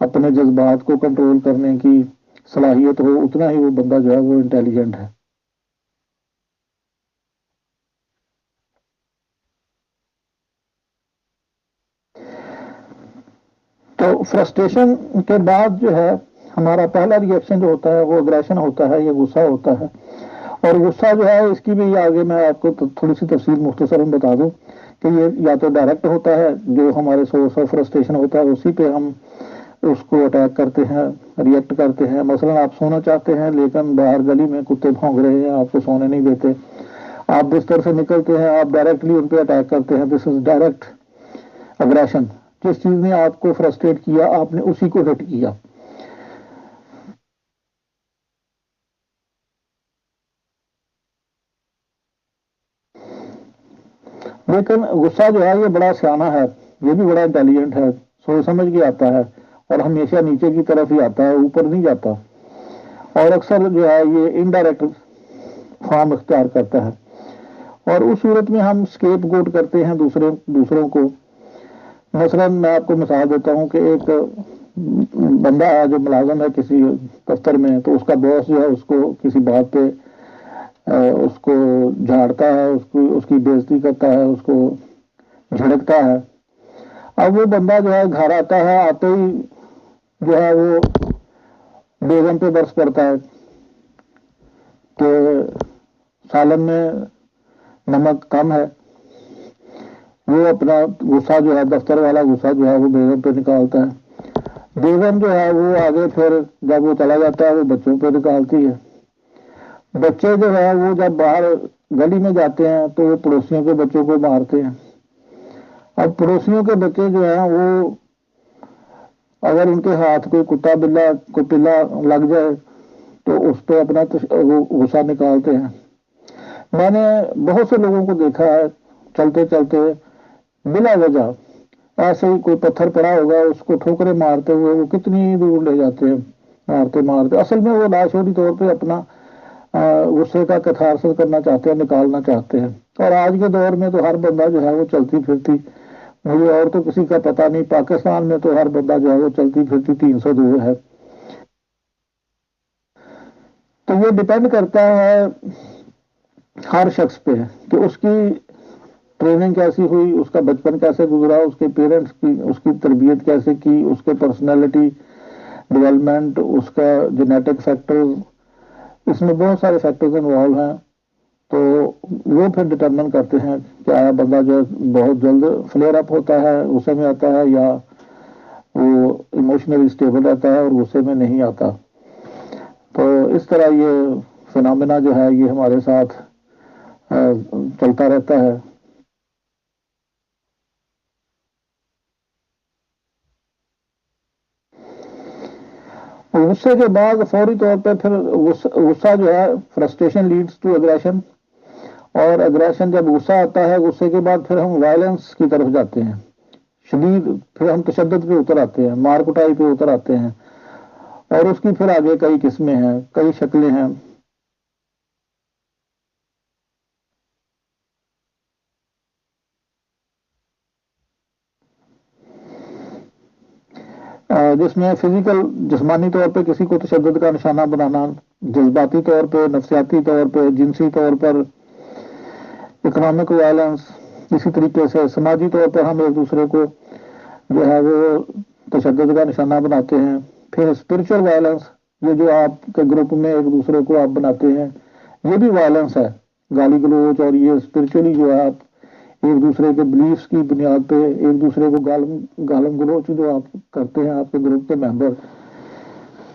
اپنے جذبات کو کنٹرول کرنے کی صلاحیت ہو، اتنا ہی وہ بندہ جو ہے وہ انٹیلیجنٹ ہے۔ تو فرسٹریشن کے بعد جو ہے ہمارا پہلا ریئیکشن جو ہوتا ہے وہ اگریشن ہوتا ہے، یہ غصہ ہوتا ہے۔ اور غصہ جو ہے اس کی بھی آگے میں آپ کو تھوڑی سی تفصیل مختصراً بتا دوں کہ یہ یا تو ڈائریکٹ ہوتا ہے، جو ہمارے سورس آف فرسٹریشن ہوتا ہے اسی پہ ہم اس کو اٹیک کرتے ہیں، ریئیکٹ کرتے ہیں۔ مثلا آپ سونا چاہتے ہیں لیکن باہر گلی میں کتے بھونک رہے ہیں، آپ کو سونے نہیں دیتے، آپ بستر سے نکلتے ہیں، آپ ڈائریکٹلی ان پہ اٹیک کرتے ہیں۔ دس از ڈائریکٹ اگریشن۔ جس چیز نے آپ کو فرسٹریٹ کیا آپ نے اسی کو ہٹ کیا۔ لیکن غصہ جو ہے یہ بڑا سیانہ ہے، یہ بھی بڑا انٹیلیجنٹ ہے، سوچ سمجھ کے آتا ہے اور ہمیشہ نیچے کی طرف ہی آتا ہے، اوپر نہیں جاتا، اور اکثر جو ہے یہ انڈائریکٹ فارم اختیار کرتا ہے۔ اور اس صورت میں ہم اسکیپ گوٹ کرتے ہیں دوسروں کو۔ مثلا میں آپ کو مثال دیتا ہوں کہ ایک بندہ ہے جو ملازم ہے کسی دفتر میں، تو اس کا باس جو ہے اس کو کسی بات پہ اس کو جھاڑتا ہے، اس کی بےعزتی کرتا ہے، اس کو جھڑکتا ہے۔ اب وہ بندہ جو ہے گھر آتا ہے، آتے ہی جو ہے وہ بیگم پہ برس پڑتا ہے کہ سالن میں نمک کم ہے۔ وہ اپنا غصہ جو ہے دفتر والا غصہ جو ہے وہ بیگم پہ نکالتا ہے۔ بیگم جو ہے وہ آگے پھر جب وہ چلا جاتا ہے وہ بچوں پہ نکالتی ہے۔ بچے جو ہے وہ جب باہر گلی میں جاتے ہیں تو وہ پڑوسیوں کے بچوں کو مارتے ہیں۔ اب پڑوسیوں کے بچے جو ہیں وہ اگر ان کے ہاتھ کوئی کتا بلا کو پلا لگ جائے تو اس پہ اپنا غصہ نکالتے ہیں۔ میں نے بہت سے لوگوں کو دیکھا ہے چلتے چلتے بلا وجہ ایسے ہی کوئی پتھر پڑا ہوگا اس کو ٹھوکرے مارتے ہوئے وہ کتنی دور لے جاتے ہیں، مارتے مارتے۔ اصل میں وہ لاشعوری طور پہ اپنا غصے کا کتھارسس کرنا چاہتے ہیں، نکالنا چاہتے ہیں۔ اور آج کے دور میں تو ہر بندہ جو ہے وہ چلتی پھرتی، مجھے اور تو کسی کا پتہ نہیں، پاکستان میں تو ہر بندہ جو ہے وہ چلتی پھرتی 302 ہے۔ تو یہ ڈپینڈ کرتا ہے ہر شخص پہ کہ اس کی ٹریننگ کیسی ہوئی، اس کا بچپن کیسے گزرا، اس کے پیرنٹس کی اس کی تربیت کیسے کی، اس کے پرسنالٹی ڈیولپمنٹ، اس کا جینیٹک فیکٹرز، اس میں بہت سارے فیکٹرز انوالو ہیں۔ تو وہ پھر ڈٹرمن کرتے ہیں کہ آیا بندہ جو بہت جلد فلیئر اپ ہوتا ہے، غصے میں آتا ہے، یا وہ ایموشنلی اسٹیبل رہتا ہے اور غصے میں نہیں آتا۔ تو اس طرح یہ فنامنا جو ہے یہ ہمارے ساتھ چلتا رہتا ہے۔ غصے کے بعد فوری طور پہ پھر غصہ جو ہے فرسٹریشن لیڈز ٹو اگریشن، اور اگریشن جب غصہ آتا ہے غصے کے بعد پھر ہم وائلنس کی طرف جاتے ہیں، شدید، پھر ہم تشدد پہ اتر آتے ہیں، مار کٹائی پہ اتر آتے ہیں، اور اس کی پھر آگے کئی قسمیں ہیں، کئی شکلیں ہیں۔ جس میں فزیکل جسمانی طور پہ کسی کو تشدد کا نشانہ بنانا، جذباتی طور پہ، نفسیاتی طور پہ، جنسی طور پر، اکنامک وائلنس، اسی طریقے سے سماجی طور پر ہم ایک دوسرے کو جو ہے وہ تشدد کا نشانہ بناتے ہیں۔ پھر اسپرچل وائلنس، یہ جو آپ کے گروپ میں ایک دوسرے کو آپ بناتے ہیں، یہ بھی وائلنس ہے، گالی گلوچ، اور یہ اسپرچولی جو ہے آپ ایک دوسرے کے بلیفس کی بنیاد پہ ایک دوسرے کو گالم گلوچ جو آپ کرتے ہیں آپ کے گروپ کے ممبر،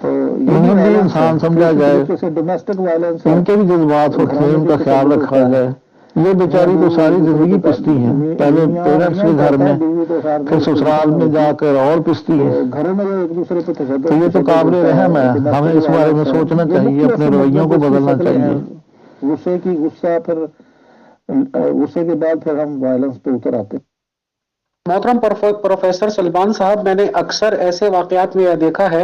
تو یہ بھی انسان سمجھا جائے، ڈومیسٹک وائلنس، ان کے بھی جذبات ہوتے ہیں، ان کا خیال رکھا جائے۔ یہ بیچاری تو ساری زندگی پستی ہیں، پہلے پیرنٹس کے گھر میں، پھر سسرال میں جا کر اور پستی ہیں، گھروں میں ایک دوسرے پہ تشدد، تو یہ تو قابل رحم ہے۔ ہمیں اس بارے میں سوچنا چاہیے، اپنے رویوں کو بدلنا چاہیے۔ غصے کی غصہ، پھر غصے کے بعد پھر ہم وائلنس پہ اتر آتے ہیں۔ محترم پروفیسر سلمان صاحب، میں نے اکثر ایسے واقعات میں یہ دیکھا ہے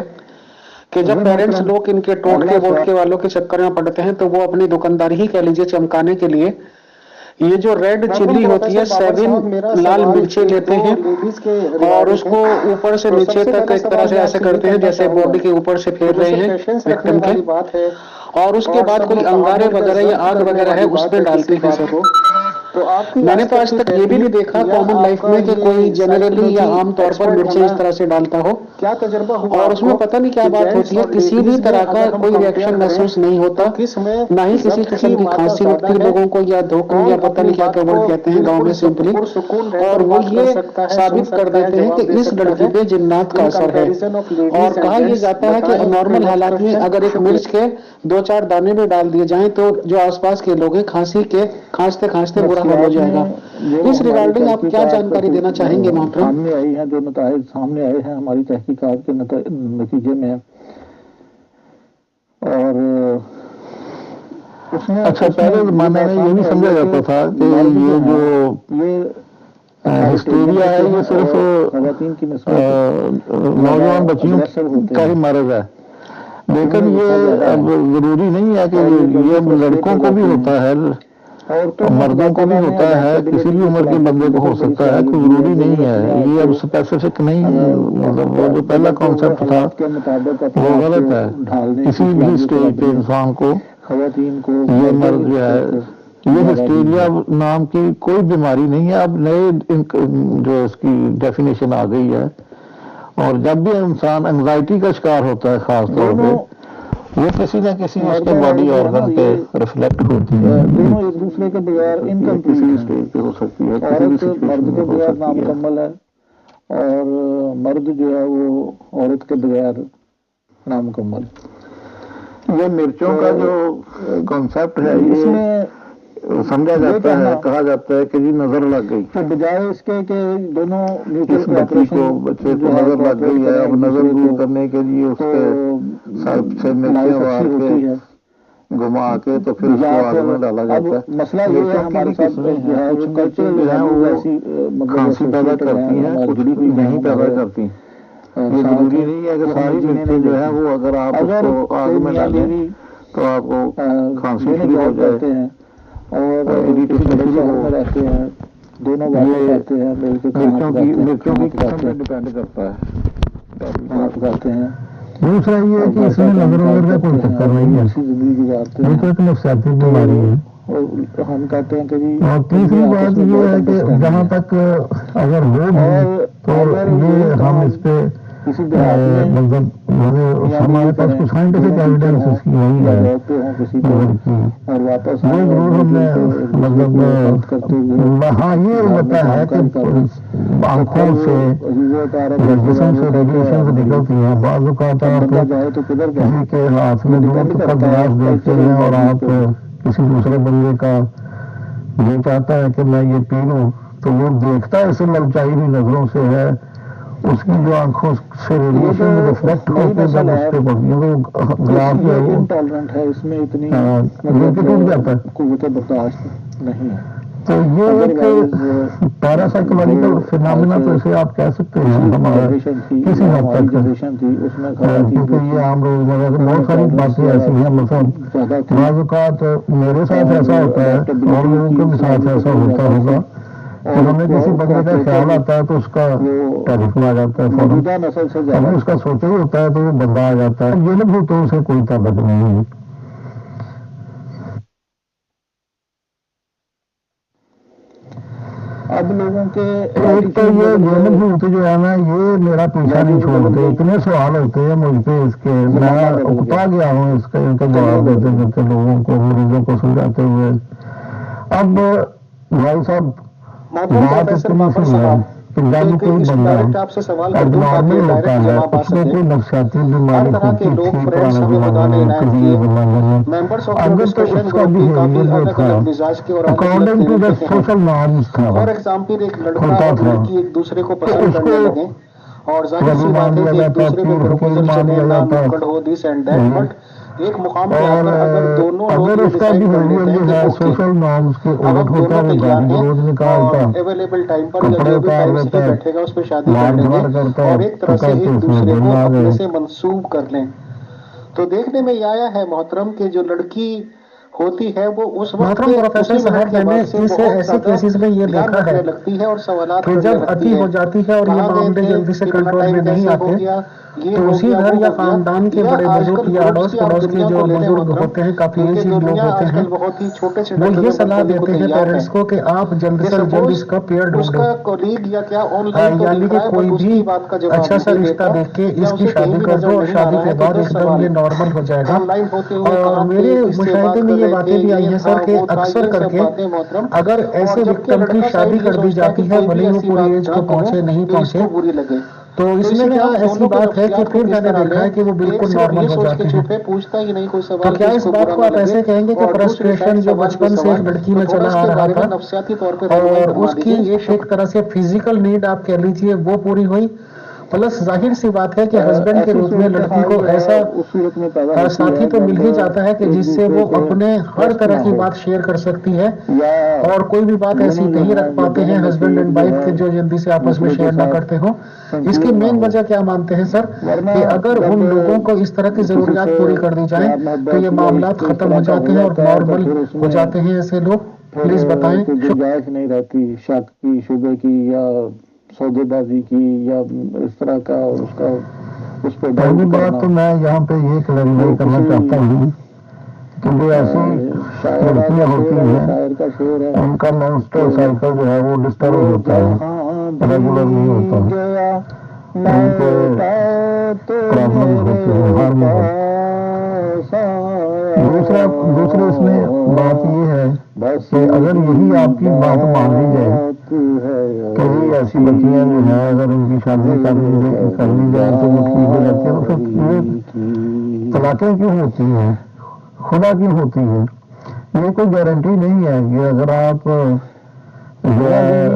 کہ جب پیرنٹس لوگ ان کے ٹوٹکے ووٹکے والوں کے چکر میں پڑتے ہیں تو وہ اپنی دکانداری ہی کہہ لیجیے چمکانے کے لیے یہ جو ریڈ چلی ہوتی ہے 7 لال مرچیں لیتے ہیں اور اس کو اوپر سے نیچے تک ایک طرح سے ایسے کرتے ہیں جیسے باڈی کے اوپر سے پھیر رہے ہیں وکٹم کے، اور اس کے بعد کوئی انگارے وغیرہ یا آگ وغیرہ ہے اس میں ڈالتے ہیں سر۔ میں نے تو آج تک یہ بھی نہیں دیکھا کامن لائف میں کہ کوئی جنرلی یا عام طور پر مرچیں اس طرح سے ڈالتا ہو، اور اس میں پتہ نہیں کیا بات ہوتی ہے، کسی بھی طرح کا کوئی ریئیکشن محسوس نہیں ہوتا، نہ ہی کسی قسم کی کھانسی لگتی لوگوں کو یا دھوکن یا پتہ نہیں کیا کیا ورڈ کہتے ہیں گاؤں میں سمپلی، اور وہ یہ ثابت کر دیتے ہیں کہ اس لڑکی پہ جنات کا اثر ہے، اور کہا یہ جاتا ہے کہ نارمل حالات میں اگر ایک مرچ کے 2-4 دانے بھی ڈال دیے جائیں تو جو آس پاس کے لوگ ہیں کھانستے کھانستے برا حال ہو جائے گا۔ اس ریگارڈنگ آپ کیا جانکاری دینا چاہیں گے محترم؟ سامنے آئی ہیں جو نتائج سامنے آئے ہیں ہماری تحقیقات کے نتیجے میں، اور اچھا پہلے زمانے میں یہ بھی سمجھا جاتا تھا کہ یہ جو ہسٹیریا ہے یہ صرف نوجوان بچیوں کا ہی مرض ہے، لیکن یہ اب ضروری نہیں ہے کہ یہ لڑکوں کو بھی ہوتا ہے، مردوں کو بھی ہوتا ہے، کسی بھی عمر کے بندے کو ہو سکتا ہے، کوئی ضروری نہیں ہے، یہ اب اسپیسیفک نہیں، مطلب وہ جو پہلا کانسیپٹ تھا وہ غلط ہے، کسی بھی اسٹیج پہ انسان کو یہ مرض جو ہے، یہ ہسٹیریا نام کی کوئی بیماری نہیں ہے، اب نئے جو اس کی ڈیفینیشن آ گئی ہے، اور جب بھی انسان انگزائٹی کا شکار ہوتا ہے خاص طور پہ وہ کسی نہ کسی اس کے باڈی آرگن پہ ریفلیکٹ ہوتی ہے، دونوں ایک دوسرے کے بغیر کسی اسٹیج پہ ہو سکتی ہے، عورت مرد کے بغیر نامکمل ہے اور مرد جو ہے وہ عورت کے بغیر نامکمل۔ یہ مرچوں کا جو کانسیپٹ ہے اس میں سمجھا جاتا ہے، کہا جاتا ہے کہ جی نظر لگ گئی، تو بجائے اس کے کہ دونوں بچے کو نظر لگ گئی ہے، اب نظر دور کرنے کے لیے اس کے سر سے مرچیں وار کے گھما کے تو پھر اس کو آگ میں ڈالا جاتا ہے۔ مسئلہ یہ ہے ہمارے ساتھ جو ہے کچھ کلچر جو ہے وہ کھانسی پیدا کرتی ہیں، کچھ نہیں پیدا کرتی، یہ ضروری نہیں ہے کہ ساری مرچیں جو ہے وہ اگر آپ اس کو آگ میں ڈالیں تو آپ کو کھانسی شروع ہو جائے، اور رہتے ہیں دونوں رہتے ہیں، مرچوں کی قسم پہ ڈپینڈ کرتا ہے کرتے ہیں۔ دوسرا یہ ہے کہ اس میں نظر وغیرہ کا کوئی چکر نہیں ہے، زندگی گزارتے ہیں، یہ تو ایک نفسیاتی بیماری ہے، اور ہم کہتے ہیں کہ جی، اور تیسری بات یہ ہے کہ جہاں تک اگر ہو تو یہ ہم اس پہ مطلب ہمارے پاس کچھ سائنٹیفک ایویڈنس اس کی وہی ہے، وہ ضرور ہم نے مطلب ہاں یہ ہوتا ہے کہ آنکھوں سے جسم سے ریڈیشن نکلتی ہیں، بعض اوقات آپ کسی کے ہاتھ میں دودھ کا گلاس دیکھتے ہیں اور آپ کسی دوسرے بندے کا یہ چاہتا ہے کہ میں یہ پی لوں تو وہ دیکھتا ہے اسے للچائی ہوئی نظروں سے ہے، اس کی جو آنکھوں سے ریڈیشن ریفلیکٹ ہوتے ہیں جب اس کے گلاس جو ہے وہ انٹالرنٹ ہے، اس میں اتنی ٹوٹ جاتا ہے، قوت برداشت نہیں ہے، تو یہ ایک پیراسائیکولوجیکل فینامنا تو اسے آپ کہہ سکتے ہیں ہمارا کسی حد تک، کیونکہ یہ عام روزمرہ سے بہت ساری باتیں ایسی ہیں، مثلا بعض اوقات میرے ساتھ ایسا ہوتا ہے اور لوگوں کے بھی ساتھ ایسا ہوتا ہوگا کہ ہمیں کسی بندے کا خیال آتا ہے تو اس کا ٹیلیفون آ جاتا ہے فوراً، ابھی اس کا سوچا ہی ہوتا ہے تو وہ بندہ آ جاتا ہے، یہ لوگ تو اسے کوئی تعلق نہیں ہے۔ اب لوگوں کے ایک تو یہ جینب بھوت جو ہے نا یہ میرا پیچھا نہیں چھوڑتے، اتنے سوال ہوتے ہیں مجھ پہ اس کے، میں اکتا گیا ہوں اس کے ان کا جواب دیتے دیتے لوگوں کو مریضوں کو سمجھاتے ہوئے۔ اب بھائی صاحب بات اتنی سی ہے کہ جب کوئی بندہ اب نارمل ہوتا ہے اس میں کوئی نفسیاتی بیماری ہوتی تھی پرانے زمانے میں قدیم زمانے میں، اگر تو اس کا بیہیویئر جو تھا according to the social norms تھا ہوتا تھا، تو اس کو ولی مان لیا جاتا، پیر فقیر مان لیا جاتا، اور اگر اس کا بیہیویئر جو ہے سوشل نارمس کے الٹ ہوتا وہ گالی گلوچ نکالتا، کپڑے اتار لیتا، مار دھمار کرتا تو کہتے اس میں دن آ گئے۔ منسوب کر لیں تو دیکھنے میں یہ آیا ہے محترم کہ جو لڑکی ہوتی ہے وہ اس وقت محترم پروفیسر صاحب میں نے اس ایسے کیسز میں یہ دیکھا ہے لگتی ہے اور سوالات کہ جب اتی ہو جاتی ہے اور یہ معاملے جلدی سے کنٹرول میں نہیں آتے تو اسی گھر یا خاندان کے بڑے بزرگ یا اڑوس پڑوس کے جو بزرگ ہوتے ہیں، کافی ایجڈ لوگ ہوتے ہیں، وہ یہ صلاح دیتے ہیں پیرنٹس کو کہ آپ جلد سے جلد اس کا پیئر ڈھونڈو، یعنی کہ کوئی بھی اچھا سا رشتہ دیکھ کے اس کی شادی کر دو اور شادی کے بعد ایک دم یہ نارمل ہو جائے گا۔ اور میرے مشاہدے میں یہ باتیں بھی آئی ہیں سر کہ اکثر کر کے اگر ایسے وکٹم کی شادی کر دی جاتی ہے بھلے وہ پوری ایج کو پہنچے نہیں پہنچے، تو اس میں کیا ایسی بات ہے کہ پھر میں نے دیکھا ہے کہ وہ بالکل نارمل ہو جاتے ہیں۔ تو کیا اس بات کو آپ ایسے کہیں گے کہ فرسٹریشن جو بچپن سے ایک لڑکی میں چلا آ رہا تھا اور اس کی ایک طرح سے فزیکل نیڈ آپ کہہ لیجیے وہ پوری ہوئی، پلس ظاہر سی بات ہے کہ ہسبینڈ کے روپ میں لڑکی کو ایسا ساتھی تو مل ہی جاتا ہے کہ جس سے وہ اپنے ہر طرح کی بات شیئر کر سکتی ہے، اور کوئی بھی بات ایسی نہیں رکھ پاتے ہیں ہسبینڈ اینڈ وائف کے جو جلدی سے آپس میں شیئر نہ کرتے ہوں۔ اس کی مین وجہ کیا مانتے ہیں سر کہ اگر ان لوگوں کو اس طرح کی ضروریات پوری کر دی جائیں تو یہ معاملات ختم ہو جاتے ہیں اور نارمل ہو جاتے ہیں ایسے لوگ؟ پلیز بتائیں۔ گنجائش نہیں رہتی شک کی، شبے کی، یا سودے بازی کی، یا اس طرح کا اس پہ پہلی بات تو میں یہاں پہ یہ کلیریفائی کرنا چاہتا ہوں کہ جو ایسی لڑکیاں ہوتی ہیں ان کا مینسٹرل سائیکل جو ہے وہ ڈسٹرب ہوتا ہے، ریگولر نہیں ہوتا، ان کے پرابلم ہوتے ہیں ہارمون۔ دوسرے اس میں بات یہ ہے کہ اگر یہی آپ کی بات مان لی جائے کہ یہ ایسی بچیاں جو ہیں اگر ان کی شادی کر لی جائے تو وہ ٹھیک ہو جاتی ہے، تو پھر یہ طلاقیں کیوں ہوتی ہیں، خدا کیوں ہوتی ہیں؟ یہ کوئی گارنٹی نہیں ہے کہ اگر آپ جو ہے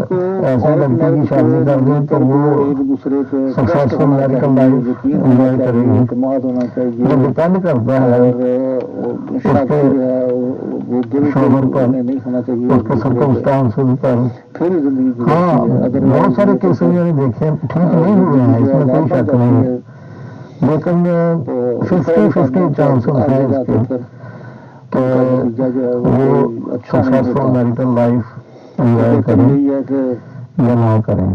ایسے لڑکی کی شادی کر دیں تو وہ سکسیسفل میریٹل لائف انجوائے کرے گی۔ وہ ڈپینڈ کرتا ہے اس کے شوہر پر، اس کے سرکمسٹانسز پر۔ ہاں بہت سارے کیسز میں نے دیکھے ٹھیک نہیں ہوئے ہیں، اس میں کوئی شک نہیں ہے، لیکن 50-50 چانسز ہیں اس کے کہ وہ سکسیسفل میریٹل لائف انجوائے کریں یا نہ کریں،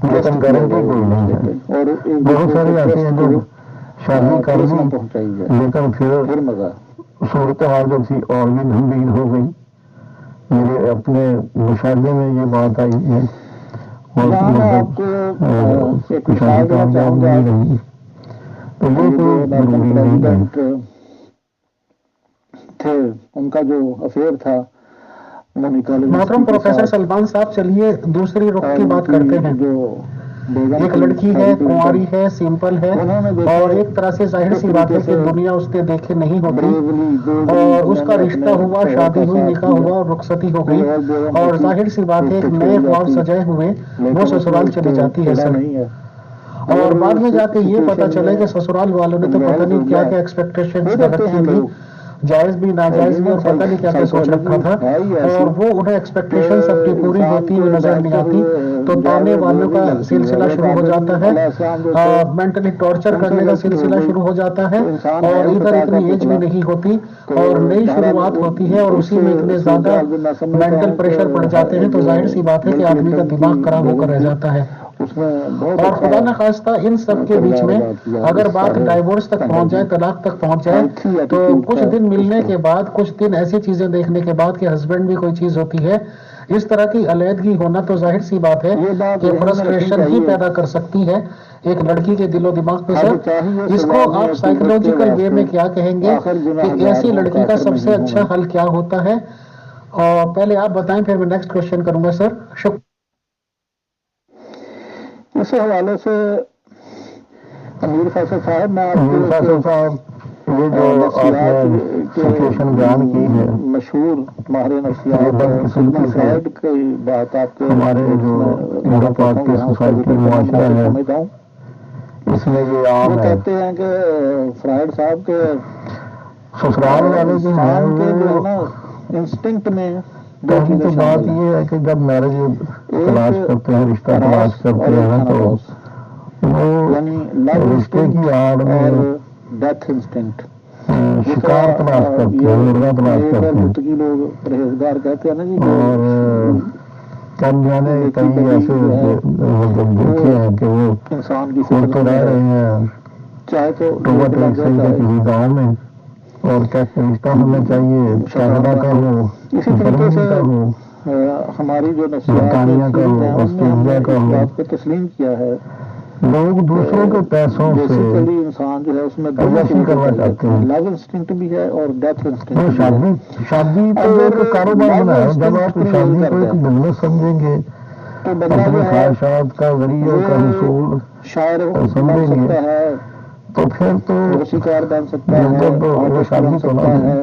لیکن گارنٹی کوئی نہیں ہے۔ بہت سارے ایسے ہیں جو شادی کر لی لیکن پھر صورتحال جو تھی اور بھی گمبھیر ہو گئی۔ میرے اپنے مشاہدے میں یہ بات آئی ہے اور شادی کامیاب نہیں رہی، تو یہ کوئی ضروری نہیں ہے۔ تھے ان کا جو افیئر تھا محترم پروفیسر سلمان صاحب، چلیے دوسری رخ کی بات کرتے ہیں۔ ایک لڑکی ہے، کنواری ہے، سمپل ہے، اور ایک طرح سے ظاہر سی بات ہے کہ دنیا اس کے دیکھے نہیں ہوتی، اور اس کا رشتہ ہوا، شادی ہوئی، نکاح ہوا اور رخصتی ہو گئی، اور ظاہر سی بات ہے ایک نئے خواب سجائے ہوئے وہ سسرال چلی جاتی ہے سر، اور بعد میں جا کے یہ پتا چلے کہ سسرال والوں نے تو پتہ نہیں کیا کیا ایکسپیکٹیشنز رکھی تھی، جائز بھی ناجائز بھی، اور پتہ نہیں کیا کیا سوچ رکھا تھا، اور وہ انہیں ایکسپیکٹیشنز اپنی پوری ہوتی ہوئی نظر نہیں آتی تو تانے والوں کا سلسلہ شروع ہو جاتا ہے، مینٹلی ٹارچر کرنے کا سلسلہ شروع ہو جاتا ہے، اور ادھر اتنی ایج بھی نہیں ہوتی اور نئی شروعات ہوتی ہے، اور اسی میں اتنے زیادہ مینٹل پریشر پڑ جاتے ہیں، تو ظاہر سی بات ہے کہ آدمی کا دماغ خراب ہو کر رہ جاتا ہے۔ اور خدا نخواستہ ان سب کے بیچ میں اگر بات ڈائیورس تک پہنچ جائے، طلاق تک پہنچ جائے، تو کچھ دن ملنے کے بعد، کچھ دن ایسی چیزیں دیکھنے کے بعد کہ ہسبینڈ بھی کوئی چیز ہوتی ہے، اس طرح کی علیحدگی ہونا تو ظاہر سی بات ہے کہ فرسٹریشن ہی پیدا کر سکتی ہے ایک لڑکی کے دل و دماغ پہ سر۔ اس کو آپ سائیکولوجیکل وے میں کیا کہیں گے کہ ایسی لڑکی کا سب سے اچھا حل کیا ہوتا ہے؟ اور پہلے آپ بتائیں پھر میں نیکسٹ کوشچن کروں گا سر۔ شکریہ۔ اس حوالے سے امیر فیصل صاحب، میں یہ جو آپ نے سچویشن بیان کی ہے، مشہور ماہر نفسیات کی بات آپ کے ہمارے جو انڈو پاک کی سوسائٹی معاشرہ ہے اس میں یہ عام ہے، کہتے ہیں کہ فرائڈ صاحب کے سسرال والے جو ہیں وہ انسٹنکٹ میں پہلی تو بات یہ ہے کہ جب میرج تلاش کرتے ہیں، رشتہ تلاش کرتے ہیں، تو وہ رشتے کی آڑ میں ڈیتھ انسٹنکٹ شکار تلاش کرتے ہیں، مرغا تلاش کرتے ہیں، لوگ پرہیزگار کہتے ہیں نا جی، اور کم جانے کئی ایسے دیکھے ہیں کہ وہ انسان کی کھولتے رہ رہے ہیں چاہے تو ٹوبہ ٹیک سے کسی گاؤں میں، اور کیا رشتہ ہونا چاہیے، کینیڈا کا ہو، اسی طریقے سے کا ہو، ہماری جو برطانیہ کا ہو، آسٹریلیا کا ہو، بات کو تسلیم کیا ہے. لوگ دوسروں کے پیسوں سے انسان جو ہے اس میں عیاشی کرنا چاہتے ہیں. لو انسٹنکٹ بھی ہے اور ڈیتھ انسٹنکٹ. شادی تو ایک کاروبار بنایا، جب آپ شادی کو ایک بزنس سمجھیں گے، تو بندہ اپنی جو ہے خواہشات کا ذریعہ کا حصول شاعر سمجھیں بن گے، سکتا ہے، تو پھر تو موسیقار بن سکتا ہے، وہ شادی تو نہ ہے،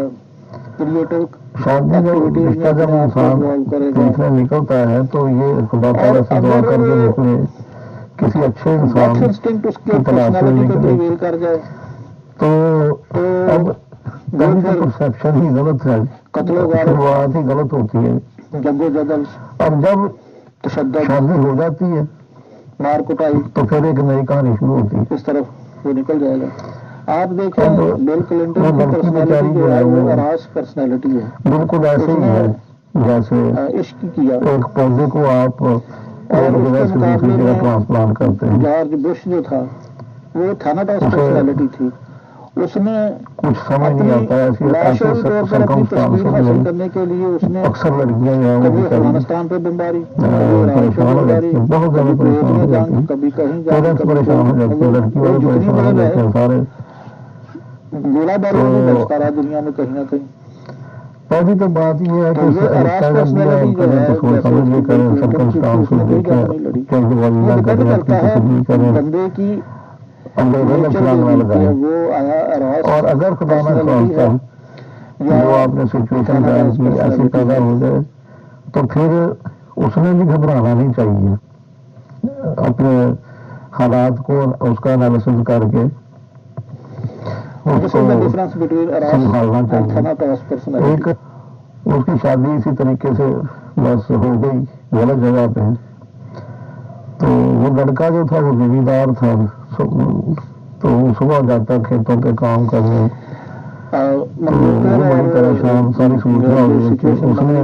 کریٹو شادی جب رشتہ جب انسان دیکھنے نکلتا ہے تو یہ خدا تعالیٰ سے دعا کر کے نکلے کسی اچھے انسان کی تلاش میں نکلے. کر جائے تو اب پہلی تو پرسیپشن ہی غلط ہے، شروعات ہی غلط ہوتی ہے. جب و جدل اب جب شادی ہو جاتی ہے، مار کٹائی، تو پھر ایک نئی کہانی شروع ہوتی ہے. اس طرف وہ نکل جائے گا. آپ دیکھیں بل وہ کلنٹن کی لڑکی بیچاری پرسنالٹی جو ہے وہ اراس پرسنالٹی ہے، بالکل ایسے ہی ہے جیسے عشق کیا. ایک پودے کو آپ اور اس کے مقابلے میں ٹرانسپلانٹ کرتے ہیں. جارج بش جو تھا وہ تھاناٹاس پرسنالٹی تھی. اس نے کچھ سمجھ نہیں آتا ہے، لاشعوری طور پر اپنی تصویر حاصل کرنے کے لیے اس نے اکثر لڑکیاں جو ہیں کبھی وہ افغانستان پہ بمباری، پریشان ہو جاتی ہیں، بہت زیادہ پریشان ہو جاتی ہیں، کبھی کہیں پیرنٹس پریشان ہو جاتے ہیں، لڑکی والے پریشان ہو جاتے ہیں سارے. گولا باری نہیں بچتا رہا دنیا میں کہیں نہ کہیں. پہلی تو بات یہ ہے کہ رشتہ جب بھی آپ کریں تو سوچ سمجھ کے کریں، سرکمسٹانسز دیکھیں، جلد بازی نہ کریں، اپنی تسلی کریں، بندے کی اندیزے میں چھلانگ نہ لگائیں. وہ آیا اور اگر خدا نہ خواستہ جو آپ نے سچویشن بیان کی ایسی پیدا ہو جائے تو پھر اس میں بھی گھبرانا نہیں چاہیے. اپنے حالات کو اس کا انالیسس کر کے اس کو سنبھالنا چاہیے. ایک اس کی شادی اسی طریقے سے بس ہو گئی غلط جگہ پہ، تو وہ لڑکا جو تھا وہ زمیندار تھا، تو وہ صبح جاتا کھیتوں پہ کام کرنے، بڑی پریشان ساری صورتیں ہو گئی کہ اس نے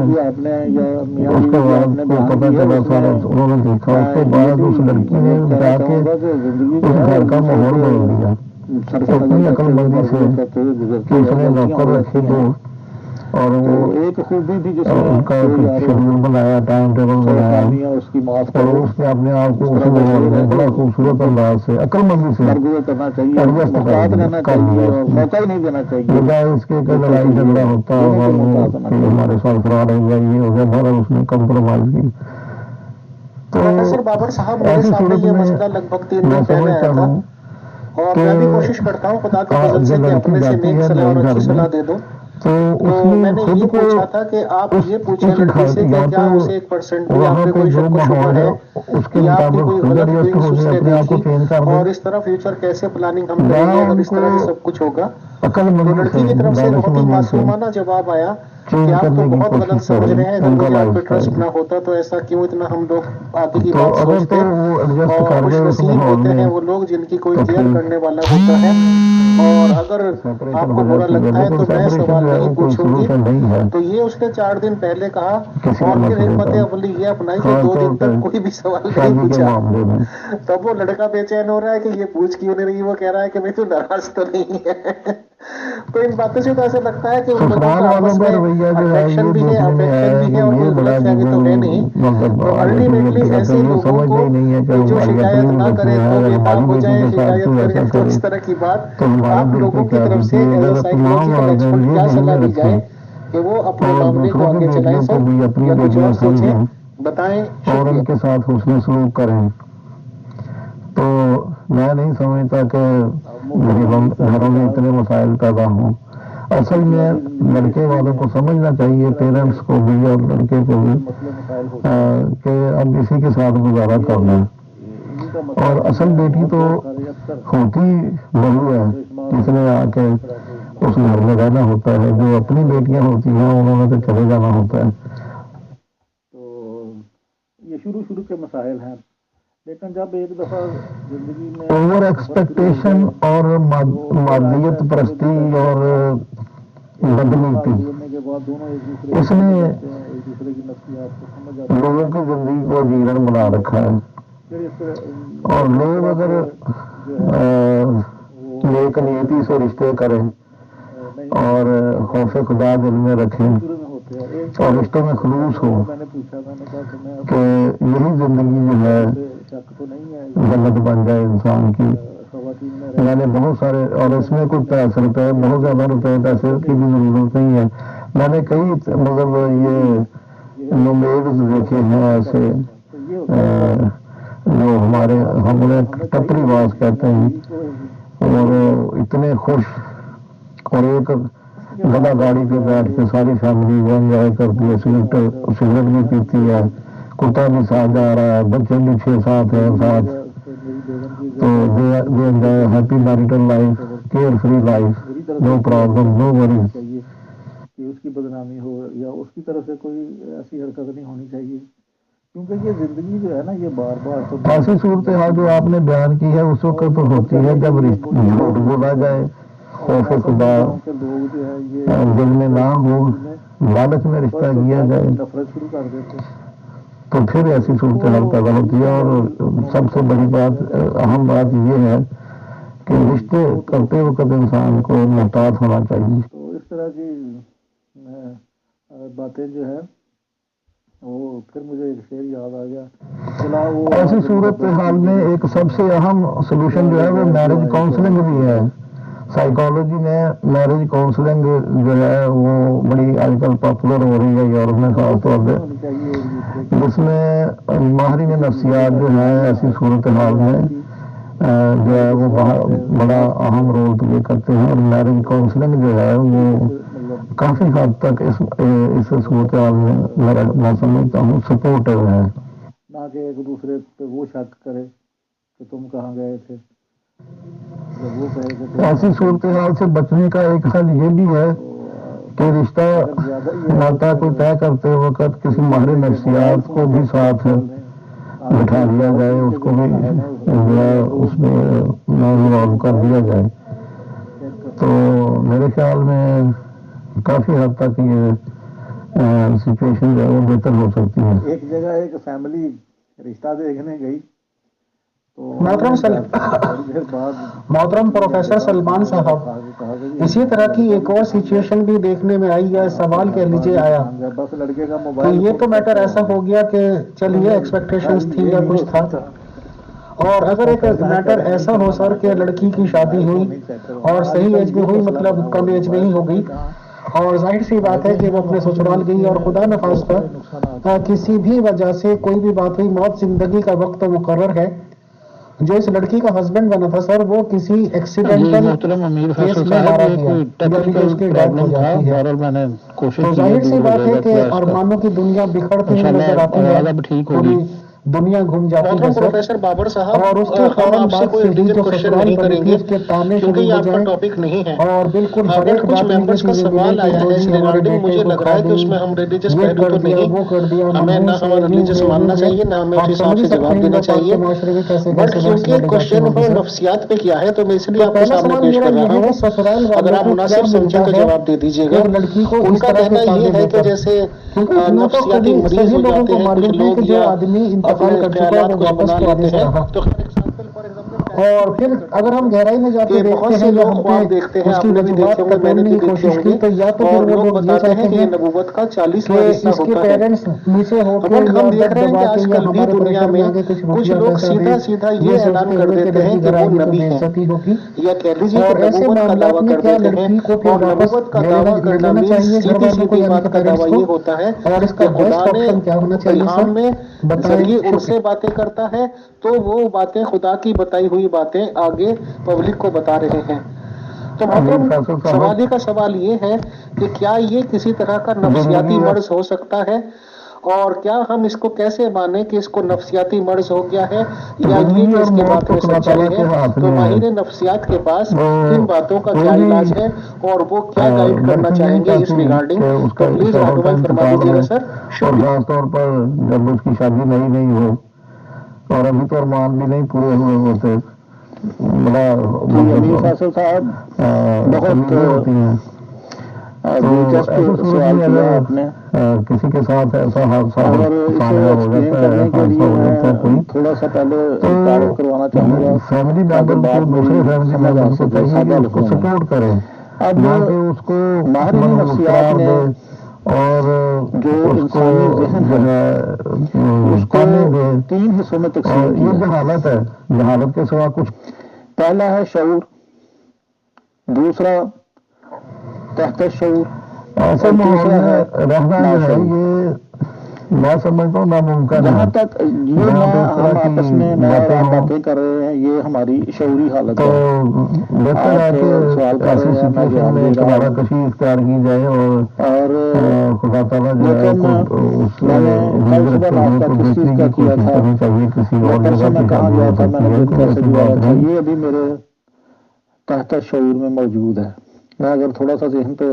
اس کے والد کو پتہ چلا سارا، انہوں نے دیکھا، اس کے بعد اس لڑکی نے جا کے اس گھر کا ماحول بدل دیا اتنی عقل مندی سے کہ اس نے نوکر رکھے دو، اور وہ ایک خوبی بھی ان کا شیڈول بنایا، ٹائم ٹیبل بنایا، اور اس نے اپنے آپ کو اس ماحول میں بڑا خوبصورت انداز سے عقل مندی سے ایڈجسٹ کر لیا. موقع ہی نہیں دینا چاہیے. بجائے اس کے لڑائی جھگڑا ہوتا اور ہمارے ساتھ فراڈ ہو گیا، یہ ہو گیا، بہرحال اس نے کمپرومائز کی. پروفیسر بابر صاحب میرے سامنے یہ مسئلہ لگ بھگ 3 دن پہلے آیا تھا، اور میں بھی کوشش کرتا ہوں خدا کے فضل سے کہ اپنے سے نیک صلاح اور اچھی صلاح دے دوں. تو میں نے یہ پوچھا تھا کہ آپ یہ پوچھیں لڑکی سے کہ کیا اسے 1% بھی آپ پہ کوئی شک و شبہ ہے یا آپ کی کوئی غلط فیلنگس اس نے دیکھی، اور اس طرح فیوچر کیسے پلاننگ ہم کریں گے اگر اس طرح سے سب کچھ ہوگا. تو لڑکی کی طرف سے بہت ہی معصومانہ جواب آیا کہ آپ تو بہت غلط سمجھ رہے ہیں، اگر مجھے آپ پہ ٹرسٹ نہ ہوتا تو ایسا کیوں اتنا ہم لوگ آگے کی بات سوچتے. اور خوش نصیب ہوتے ہیں وہ لوگ جن کی کوئی کیئر کرنے والا ہوتا ہے. اور اگر آپ کو برا لگتا ہے تو میں سوال نہیں پوچھوں گی. تو یہ اس نے 4 دن پہلے کہا، اور پھر حکمت عملی یہ اپنائی کہ 2 دن تک کوئی بھی سوال نہیں پوچھا. تب وہ لڑکا بے چین ہو رہا ہے کہ یہ پوچھ کیوں نہیں رہی، وہ کہہ رہا ہے کہ میں تو ناراض تو نہیں ہے. تو ان باتوں سے تو ایسا لگتا ہے کہ ان لوگوں کا آپس میں اٹریکشن بھی ہے، افیکشن بھی ہے، اور کوئی غلط فہمی تو ہے نہیں. تو الٹیمیٹلی ایسے لوگوں کو جو شکایت نہ کرے تو بےتاب ہو جائے، شکایت کرے تو اس طرح کی بات. آپ لوگوں کی طرف سے ایز اے سائیکولوجیکل ایکسپرٹ کیا صلاح دی جائے کہ وہ اپنے معاملے کو آگے چلائیں سر، یا کچھ اور سوچیں بتائیں؟ اور ان کے ساتھ حسن سلوک کریں. تو میں نہیں سمجھتا کہ گھروں میں اتنے مسائل پیدا ہوں. اصل میں لڑکے والوں کو سمجھنا چاہیے، پیرنٹس کو بھی اور لڑکے کو بھی، کہ اب اسی کے ساتھ گزارا کرنا ہے. اور اصل بیٹی تو ہوتی بہو ہے، جس نے آ کے اس گھر میں رہنا ہوتا ہے. جو اپنی بیٹیاں ہوتی ہیں انہوں نے تو چلے جانا ہوتا ہے. تو یہ شروع کے مسائل ہیں. لیکن جب ایک دفعہ زندگی میں اوور ایکسپیکٹیشن اور مادیت پرستی اور بدنیتی اس نے لوگوں کی زندگی کو جیرن بنا رکھا ہے، اور لوگ اگر نیک نیتی سے رشتے کریں اور خوف خدا دل میں رکھیں اور رشتوں میں خلوص ہو کہ یہی زندگی جو ہے جنت بن جائے انسان کی۔ میں نے بہت سارے، اور اس میں کوئی پیسے روپے بہت زیادہ روپے پیسے کی بھی ضرورت نہیں ہے، میں نے کئی مطلب یہ نومیڈز دیکھے ہیں ایسے جو ہمارے ہم انہیں ٹپری باز کہتے ہیں، اور اتنے خوش، اور ایک گدا گاڑی پہ بیٹھ کے ساری فیملی وہ انجوائے کرتی ہے، سگریٹ بھی پیتی ہے، کتا بھی ساتھ جا رہا ہے، بچے بھی 6-7 ہیں ساتھ، تو they enjoy happy marital life, care free life, no problem, no worries. کہ اس کی بدنامی ہو یا اس کی طرف سے کوئی ایسی حرکت نہیں ہونی چاہیے، کیونکہ یہ زندگی جو ہے نا یہ بار بار ایسی صورتحال جو آپ نے بیان کی ہے اس وقت تو ہوتی ہے جب جھوٹ بولا جائے، خوف خدا دل میں نہ ہو، لالچ میں رشتہ کیا جائے، نفرت شروع کر دیتے، تو پھر ایسی صورتحال پیدا ہوتی ہے۔ اور سب سے بڑی بات، اہم بات یہ ہے کہ رشتے کرتے وقت انسان کو محتاط ہونا چاہیے۔ تو اس طرح کی باتیں جو ہے وہ پھر مجھے ایک شعر یاد آ گیا، ایسی صورتحال میں ایک سب سے اہم سلوشن جو ہے وہ میرج کاؤنسلنگ بھی ہے۔ سائیکالوجی میں میرج کاؤنسلنگ جو ہے وہ بڑی آج کل پاپولر ہو رہی ہے یورپ میں خاص طور پہ، جس میں ماہرین نفسیات جو ہے ایسی صورتحال میں جو ہے وہ بڑا اہم رول پلے کرتے ہیں، اور میرج کاؤنسلنگ جو ہے وہ کافی حد تک اس صورتحال میں میں سمجھتا ہوں سپورٹو ہے، نہ کہ ایک دوسرے پہ وہ شک کرے کہ تم کہاں گئے تھے۔ ایسی صورتحال سے بچنے کا ایک حل یہ بھی ہے کہ رشتہ ناتا کو طے کرتے وقت کسی ماہر نفسیات کو بھی ساتھ بٹھا دیا جائے، اس کو بھی اس میں انوالو کر دیا جائے، تو میرے خیال میں کافی حد تک یہ سچویشن جو ہے وہ بہتر ہو سکتی ہے۔ ایک جگہ ایک فیملی رشتہ دیکھنے گئی، محترم پروفیسر سلمان صاحب، اسی طرح کی ایک اور سچویشن بھی دیکھنے میں آئی ہے، سوال کہہ لیجیے آیا کہ یہ تو میٹر ایسا ہو گیا کہ چلیے ایکسپیکٹیشنز تھی یا کچھ تھا، اور اگر ایک میٹر ایسا ہو سر کہ لڑکی کی شادی ہوئی اور صحیح ایج میں ہوئی، مطلب کم ایج میں ہی ہو گئی، اور ظاہر سی بات ہے کہ وہ اپنے سسرال گئی اور خدا نخواستہ کسی بھی وجہ سے کوئی بھی بات ہوئی، موت زندگی کا وقت تو مقرر ہے، جو اس لڑکی کا ہسبینڈ بنا تھا سر وہ کسی ایکسیڈنٹل کیس میں مارا گیا، یعنی کہ اس کی ڈیتھ ہو جاتی ہے، تو ظاہر سی بات ہے کہ ارمانوں کی دنیا بکھرتی ہوئی نظر آتی ہے، پوری دنیا گھوم جاتی ہے پروفیسر بابر صاحب، اور اس کے ہم آپ سے کوئی جو ریلیجن کوشچن سسرال نہیں بنی کریں تھی گے اس کے تانے کیونکہ شروع یہ ہو آپ کا جائیں، ٹاپک نہیں ہے، اور بالکل ہر بٹ ایک کچھ بات میں ممبرس کا چیزیں سوال ملیں آیا کہ ہے اس جی ہمارے ریگارڈنگ، بیٹے مجھے کو لگ کھا رہا ہے کہ اس گئی، میں ہم ریلیجس یہ پہلو کر تو دیا نہیں، وہ کر دیا، ہمیں نہ منحوس ہے، ہمیں یوں ریلیجس ہے ماننا وہ ہے، چاہیے، نہ ہمیں اس آپ حساب سمجھ سے سکتے جواب ہیں دینا جب آپ چاہیے، کے معاشرے میں کیسے بٹ کیسے بحث کیونکہ لڑے جاتے کوشچن ہوں گے ہمیں سر۔ نفسیات پہ کیا ہے تو میں اس لیے تو آپ کے پہلا سامنے سوال پیش میرا کر رہا یہ ہے کہ ہوں، سسرال اگر والوں آپ کو کیا مناسب سمجھیں ملتا تو ہے جواب دے دیجیے کہ گا۔ ایک لڑکی کو ان اس کا طرح کے کہنا یہ تانے ہے دے کہ کر، جیسے کیونکہ اتنا تو نفسیاتی کبھی مریض صحیح ہو لوگوں جاتے کو ہیں کچھ معلوم ہے کہ لوگ، جو یا آدمی اپنے انتقال کر چکا ہے خیالات وہ کچھ واپس بنا تو آنے لیتے سے ہیں، رہا، تو فار ایگزامپل اور پھر اگر ہم گہرائی میں جاتے کہ دیکھتے بہت سے ہیں یا لوگ ہم نے خواب دیکھتے ہیں، اس کی آپ نے بھی دیکھے وجوہات ہوں گے، میں نے ٹٹولنے بھی کی دیکھے کوشش ہوں کی، گے، تو یا تو پھر اور وہ لوگ لوگ یہ بتاتے ہیں چاہتے کہ یہ ہیں نبوت کا کہ 40واں حصہ اس کے ہوتا ہے، پیرنٹس نیچے ہو کے بٹ یا ہم دیکھ دب رہے ہیں کہ دبا کے آج یا کل بھی ہمارے دنیا پریشر میں میں آگے کچھ کچھ روپیہ لوگ پیسہ دیں، سیدھا سیدھا یہ یہ اعلان سوچتے کر ہوئے کہ دیتے ہیں لڑکی کہ گھر آ وہ گئی تو نبی بے ہیں، عزتی ہوگی، یا کہہ لیجیے کہ اور ایسے نبوت کا معاملات دعویٰ میں کر کیا دیتے ہیں، لڑکی کو پھر اور واپس نبوت کا لے دعویٰ لے کرنا لینا مینس چاہیے گھر سیدھی والوں کو سیدھی یعنی کہ بات کا پیرنٹس دعویٰ کو، یہ ہوتا ہے اور اس کا کہ خدا بیسٹ نے آپشن کیا ہونا چاہیے سر؟ الہام میں بتائیں، ذریعے ان سے شکریہ۔ باتیں کرتا ہے، تو وہ باتیں خدا کی بتائی ہوئی باتیں آگے پبلک کو بتا رہے ہیں، تو محترم سوال کا سوال یہ ہے کہ کیا یہ کسی طرح کا نفسیاتی مرض ہو سکتا ہے، اور کیا ہم اس کو کیسے مانیں کہ اس کو نفسیاتی مرض ہو گیا ہے، یا یہ کہ زندگی اور اس کی موت تو باتیں خدا سچائی تعالیٰ ہے؟ کے ہاتھ تو میں ہے، ماہر نفسیات کے پاس ان باتوں کا کوئی کیا بھی علاج ہے اور وہ کیا گائیڈ کرنا لڑکی نہیں چاہیں گے اس چاہتی ریگارڈنگ، کہ اس تو کا پلیز شوہر کا رہنمائی فرما انتقال دیجیے ہو، گا سر، اور شکریہ۔ خاص طور پر جب اس کی شادی نئی ہو، اور ابھی تو ارمان بھی نہیں پورے ہوئے ہوتے. بڑا امیر فیصل صاحب بہت ہوتی ہیں. دلچسپ سوال کیا آپ نے. کسی کے ساتھ ایسا حادثہ اور اسے ایکسپلین کرنے کے لیے میں تھوڑا سا پہلے تعارف کروانا چاہوں گا فیملی تاکہ ممبر بات کو دوسرے فیملی ممبر کو چاہیے کہ اس کو سپورٹ کریں. اب نہ کہ اس کو ماہرین نفسیات نے اور جو انسانی ذہن ہے اس کو 3 حصوں میں تقسیم کیا. یہ جہالت ہے. جہالت کے سوا کچھ. پہلا ہے شعور، دوسرا تحت شعور، ایسے ماحول میں رہنا جو ہے یہ میں سمجھتا ہوں ناممکن ہے. جہاں تک یہ ہم آپس میں باتیں کر رہے ہیں یہ ہماری شعوری حالت ہے. تو بہتر ہے کہ ایسی سچویشن میں کنارہ کشی اختیار کی جائے اور خدا تعالیٰ جو ہے اس کو دیکھنے کی کوشش کرنی چاہیے. کسی اور جگہ پہ کہاں گیا تھا، میں نے دن کیسے گزارا تھا، یہ ابھی میرے تحت شعور میں موجود ہے. میں اگر تھوڑا سا ذہن پہ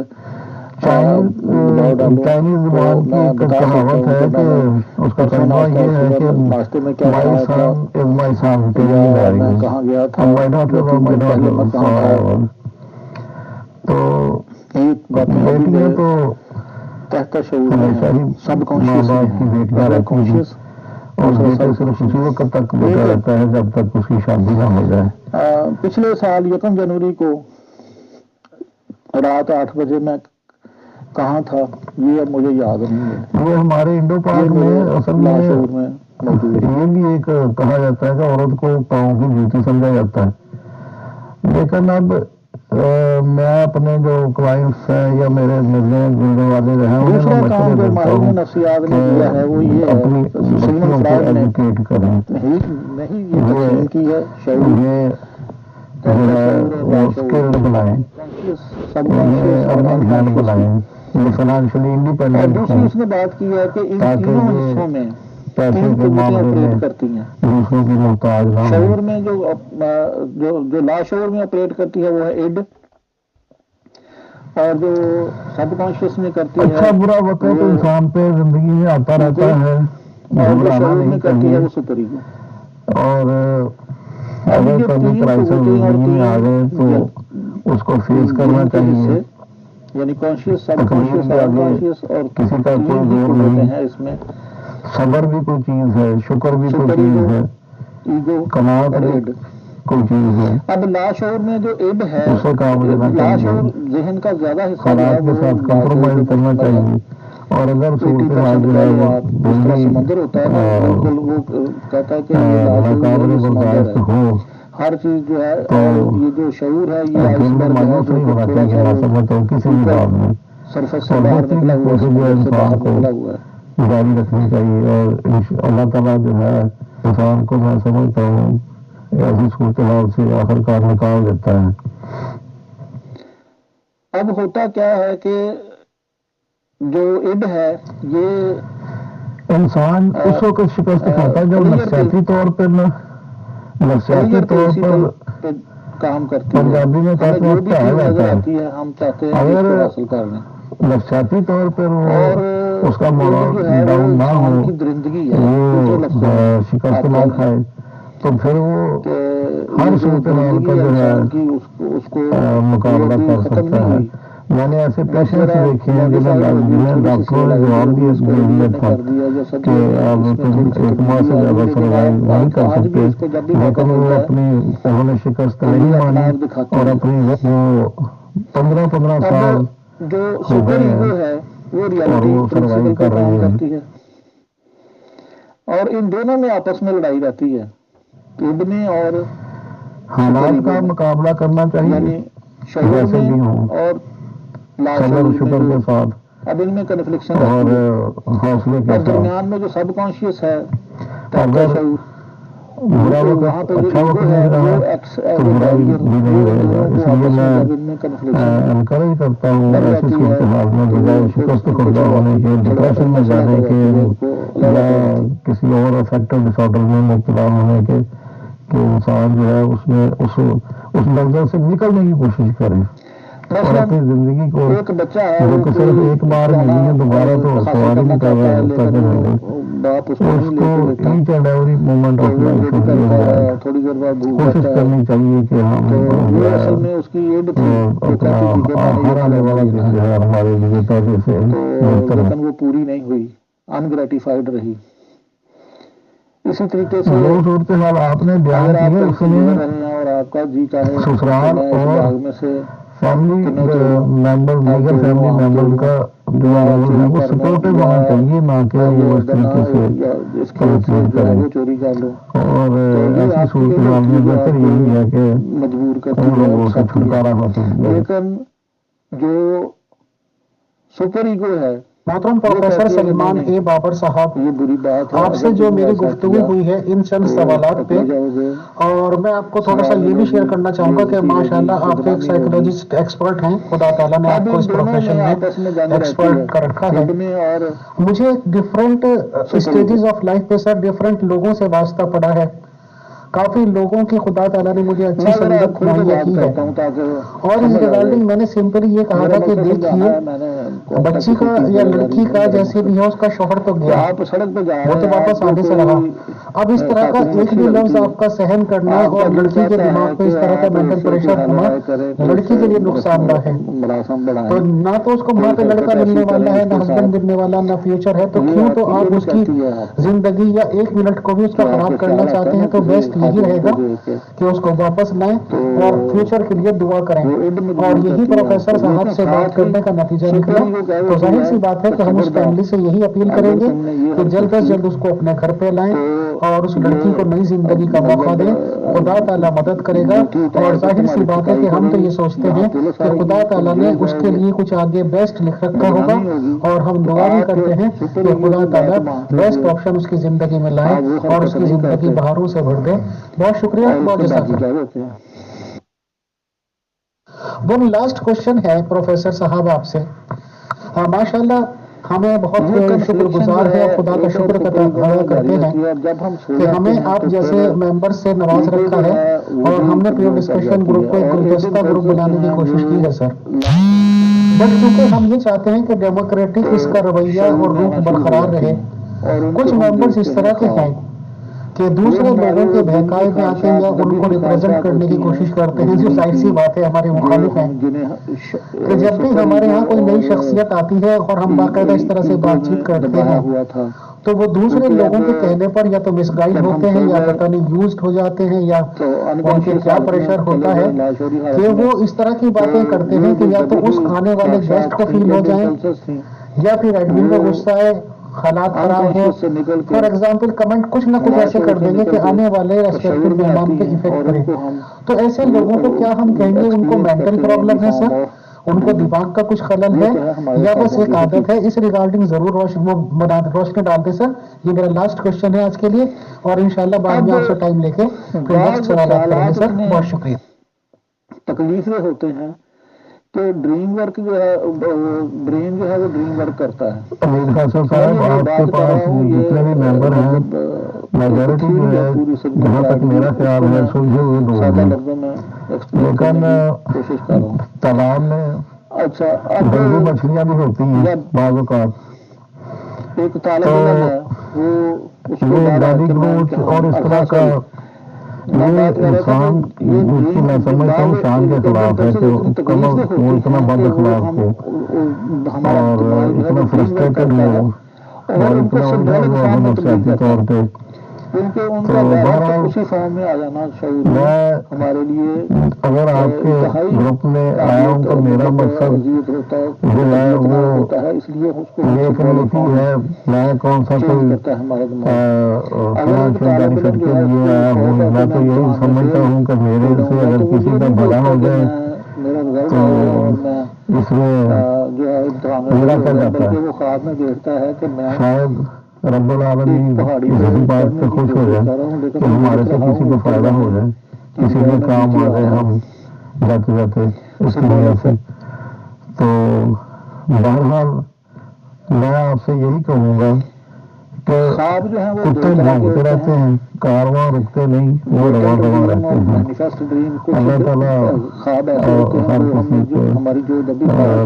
چائنیز زبان کی ایک کہاوت ہے کہ اس کا ترجمہ یہ ہے کہ ناشتے میں کیا my son is my son, میں کہاں گیا تھا، my daughter is my daughter. تو بیٹیاں تو تحت شعور ہمیشہ ہی سب ماں باپ کی بیٹیاں رہتی ہیں اور بیٹے صرف اسی وقت تک بیٹا رہتا ہے جب تک اس کی شادی نہ ہو جائے. پچھلے سال 1 جنوری کو رات 8 بجے میں کہاں تھا یہ اب مجھے یاد نہیں ہے. یہ ہمارے انڈو پاک میں اصل میں یہ بھی ایک کہا جاتا ہے کہ عورت کو پاؤں کی جوتی سمجھا جاتا ہے. لیکن اب میں اپنے جو کلائنٹس ہیں یا میرے ملنے والے رہے ہیں دوسرا کام جو ماہرین نفسیات نے کیا ہے وہ یہ اپنی بچیوں کو ایجوکیٹ کریں. نہیں یہ تقسیم کی ہے یہ اسکلڈ بنائیں، ارننگ ہینڈ بنائیں، یہ فائنینشلی انڈیپینڈنٹ ہوں. دوسری اس نے بات کی ہے کہ ان تینوں حصوں میں پیسے کے معاملے میں کرتی ہیں دوسروں کی محتاج نہ ہوں. شعور میں جو لاشعور میں آپریٹ کرتی ہے وہ ہے ایڈ، اور جو سب کانشیس میں کرتی ہے اچھا برا وقت تو انسان پہ زندگی میں آتا رہتا ہے، گھبرانا نہیں چاہیے. وہ سپر ایگو. اور اگر کبھی کرائسس زندگی میں آ گئے تو اس کو فیس کرنا چاہیے. یعنی کانشیس، سب کانشیس اور کسی کا کوئی زور نہیں ہے اس میں. صبر بھی کوئی چیز ہے، شکر بھی کوئی چیز ہے، ایگو قناعت بھی کوئی چیز ہے. اب لاشعور میں جو ایڈ ہے اسے کام لینا لاشعور ذہن کا زیادہ حصہ حالات کے ساتھ کمپرومائز کرنا چاہیے. اور اگر صورتحال جو ہے وہ سمندر ہوتا ہے نا بالکل، وہ کہتا ہے کہ ناقابل برداشت ہو ہر چیز جو ہے، اور یہ جو شعور ہے یہ مایوس نہیں ہونا چاہیے. میں سمجھتا ہوں کسی بھی بات میں سرفس سے باہر نکلا ہوا کوشش جو ہے انسان کو ہوا ہے جاری رکھنی چاہیے. اور اللہ تعالیٰ جو ہے انسان کو میں سمجھتا ہوں ایسی صورتحال سے آخرکار نکال دیتا ہے. اب ہوتا کیا ہے کہ جو اڈ ہے یہ انسان اس وقت شکست کھاتا ہے جب نفسیاتی طور پر نفسیاتی طور پر کام کرتی ہے. پنجابی میں کہتے ہیں ٹہل آتی ہے، ہم چاہتے ہیں اگر حاصل کر لیں. نفسیاتی طور پر اور اس کا مورل ڈاؤن نہ ہو، وہ شکست نہ کھائے تو پھر وہ ہر صورتحال کا جو ہے مقابلہ کر سکتا ہے. میں نے ایسے پیشنٹس دیکھے ہیں جنہیں ڈاکٹروں نے جواب بھی دے دیا تھا کہ اب تم 1 ماہ سے زیادہ سروائیو نہیں کر سکتے، لیکن وہ اپنی انہوں نے شکست نہیں مانی اور اپنی وہ 15 سال ہو گئے ہیں اور وہ سروائیو کر رہی ہے. اور ان دونوں میں آپس میں لڑائی رہتی ہے، ابن اور حالات کا مقابلہ کرنا چاہیے جیسے بھی ہوں، اور صبر شکر کے ساتھ اب ان میں کنفلکشن اور حوصلے کے ساتھ. درمیان میں جو سب کانشیس ہے اگر برا وقت اچھا وقت نہیں رہا تو برا بھی نہیں رہے گا. اس لیے میں انکریج کرتا ہوں ایسی صورتحال میں بجائے شکست خوردہ ہونے کے، ڈپریشن میں جانے کے یا کسی اور افیکٹو ڈس آرڈر میں مبتلا ہونے کے، کہ انسان جو ہے اس میں اس لفظوں سے نکلنے کی کوشش کرے اور اپنی زندگی کو جو کہ صرف ایک بار ملی ہے دوبارہ تو سوال ہی نہیں پیدا ہوتا کہ باپ اس کو each and every moment of life تھوڑی دیر بعد کوشش کرنی چاہیے کہ ہم اصل میں اس کی ایڈ ہر آنے والا دن جو ہے ہمارے لیے پیسے سے لیکن وہ پوری نہیں ہوئی، انگریٹیفائڈ رہی. اسی طریقے سے وہ صورتحال آپ نے بیان کی ہے، اس میں اور آپ کا جی چاہے سسرال اور میں سے فیملی ممبر دیگر فیملی ممبر کا جو ہے وہ سپورٹو ہونا چاہیے، نہ کہ وہ اس طریقے سے وہ چوری کر لو. اور ایسی صورتحال میں بہتر یہی ہے کہ مجبور کر لوگوں سے چھٹکارا ہو سکے. لیکن جو سپر ایگو ہے، محترم پروفیسر سلمان اے بابر صاحب، یہ بری بات ہے. آپ سے جو میری گفتگو ہوئی ہے ان چند سوالات پہ، اور میں آپ کو تھوڑا سا یہ بھی شیئر کرنا چاہوں گا کہ ماشاءاللہ آپ ایک سائیکولوجسٹ ایکسپرٹ ہیں، خدا تعالیٰ نے آپ کو اس پروفیشن میں ایکسپرٹ کر رکھا ہے. مجھے ڈفرینٹ اسٹیجز آف لائف پہ سر ڈفرینٹ لوگوں سے واسطہ پڑا ہے. کافی لوگوں کی خدا تعالیٰ نے مجھے اچھی سمجھت مہیا کی ہے، اور اس ریگارڈنگ میں نے سمپلی یہ کہا تھا کہ دیکھیے بچی کا یا لڑکی کا جیسے بھی ہے اس کا شوہر تو گیا، وہ تو واپس آگے سے رہا. اب اس طرح کا ایک بھی لفظ آپ کا سہن کرنا اور لڑکی کے دماغ پہ اس طرح کا مینٹل پریشر ہونا لڑکی کے لیے نقصان دہ ہے. تو نہ تو اس کو وہاں پہ لڑکا ملنے والا ہے، نہ ہسبینڈ ملنے والا، نہ فیوچر ہے. تو کیوں تو آپ اس کی زندگی یا ایک منٹ کو بھی اس کا خراب کرنا چاہتے ہیں؟ تو بیسٹ یہی رہے گا کہ اس کو واپس لائیں اور فیوچر کے لیے دعا کریں. اور یہی پروفیسر صاحب سے بات کرنے کا نتیجہ نکلا. تو ظاہر سی بات ہے کہ ہم اس فیملی سے یہی اپیل کریں گے کہ جلد از جلد اس کو اپنے گھر پہ لائیں اور اس لڑکی کو نئی زندگی کا موقع دیں. خدا تعالیٰ مدد کرے گا. اور ظاہر سی بات ہے کہ ہم تو یہ سوچتے ہیں کہ خدا تعالیٰ نے اس کے لیے کچھ آگے بیسٹ لکھ رکھا ہوگا، اور ہم دعا بھی کرتے ہیں کہ خدا تعالیٰ بیسٹ آپشن اس کی زندگی میں لائے اور اس کی زندگی بہاروں سے بھر دے. بہت شکریہ، بہت جزاک. ون لاسٹ کوشچن ہے پروفیسر صاحب آپ سے. ماشاءاللہ ہمیں بہت شکر گزار ہے، خدا کا شکر ادا کرتے ہیں کہ ہمیں آپ جیسے ممبر سے نواز رکھا ہے، اور ہم نے پیور ڈسکشن گروپ کو ایک گلدستہ گروپ بنانے کی کوشش کی ہے سر. بٹ کیونکہ ہم یہ چاہتے ہیں کہ ڈیموکریٹک اس کا رویہ اور روح برقرار رہے. کچھ ممبرس اس طرح کے ہیں کہ دوسرے لوگوں کے بہکائے میں آتے ہیں یا ان کو ریپرزینٹ کرنے کی کوشش کرتے ہیں، جو ظاہر سی بات ہے ہمارے مخالف ہیں. کہ جب بھی ہمارے یہاں کوئی نئی شخصیت آتی ہے اور ہم باقاعدہ اس طرح سے بات چیت کرتے ہیں تو وہ دوسرے لوگوں کے کہنے پر یا تو مس گائیڈ ہوتے ہیں یا پتہ نہیں یوزڈ ہو جاتے ہیں، یا ان کے کیا پریشر ہوتا ہے کہ وہ اس طرح کی باتیں کرتے ہیں کہ یا تو اس آنے والے گیسٹ کو فیل ہو جائیں، یا پھر ایڈمن کو غصہ ہے، حالات خراب ہو. فار ایگزامپل کمنٹ کچھ نہ کچھ ایسے کر دیں گے کہ آنے والے ریسپیکٹیو مہمان پہ افیکٹ کرے. تو ایسے لوگوں کو کیا ہم کہیں گے ان کو مینٹل پرابلم ہے سر، ان کو دماغ کا کچھ خلل ہے، یا بس ایک عادت ہے؟ اس ریگارڈنگ ضرور روشنی ڈال دیں سر. یہ میرا لاسٹ کوشچن ہے آج کے لیے، اور انشاءاللہ بعد میں آپ سے ٹائم لے کے نیکسٹ سوالات کریں گے سر. بہت شکریہ. تکلیفیں ہوتے ہیں کہ ڈریم ورک جو ہے برین جو ہے وہ ڈریم ورک کرتا ہے. امید حسن صاحب آپ کے پاس جتنے بھی ممبر ہیں میجورٹی جو ہے جہاں تک میرا خیال ہے سلجھے ہوئے لوگ ہیں، لیکن تالاب میں گنگو مچھلیاں بھی ہوتی ہیں بعض اوقات. ایک طالب علم ہے وہ گالی گلوچ اور اس طرح کا یہ انسان اس کی میں سمجھتا ہوں شان کے خلاف ہے کہ وہ اتنا بد اخلاق ہو اور اتنا فرسٹریٹڈ ہو اور اتنا الجھا ہوا ہو نفسیاتی طور پہ. تو بہرحال میں اگر آپ کے گروپ میں آیا ہوں تو میرا مقصد جو ہے وہ یہ کمیونٹی ہے، میں کون سا کوئی فائنینشیل بینیفٹ کے لیے آیا ہوں. میں تو یہی سمجھتا ہوں کہ میرے سے اگر کسی کا بھلا ہو جائے تو اس میں میرا کیا جاتا ہے. شاید رب العالمین اسی بات پہ خوش ہو جائے کہ ہمارے سے کسی کو فائدہ ہو جائے، کسی میں کام آ جائے ہم جاتے جاتے اس کی وجہ سے. تو بہرحال میں آپ سے یہی کہوں گا کہ کتے بھونکتے رہتے ہیں، کارواں رکتے نہیں، وہ رواں رواں رہتے ہیں. اللہ تعالیٰ ہر کسی کو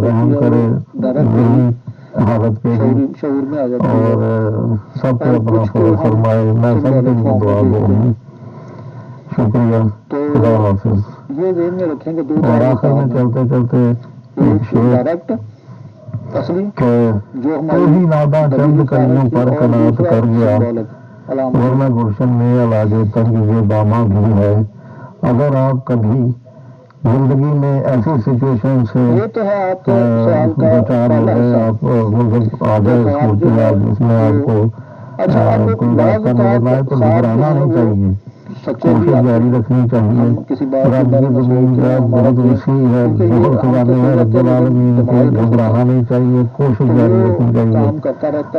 رحم کرے. یہی حالت پہ ہی شعور میں آ جاتی ہے اور سب کو اپنا فضل فرمائے. میں سب کے لیے دعا گو ہوں. شکریہ. خدا حافظ. یہ ذہن میں رکھیں کہ اور آخر میں چلتے چلتے ایک شعر کہ کوئی ناداں چند کلیوں پر قناعت کر گیا ورنہ گلشن میں علاج تنگ یہ داماں بھی ہے. اگر آپ کبھی زندگی میں ایسی سچویشن سے دو چار ہو گئے, آپ مطلب آ گئے صورتحال جس میں آپ کو کوئی راستہ نظر آئے تو گھبرانا نہیں چاہیے, کوشش جاری رکھنی چاہیے. رب کی زمین بہت وسیع ہے, بہت خزانے ہیں رب العالمین کے. گھبرانا نہیں چاہیے, کوشش جاری رکھنی چاہیے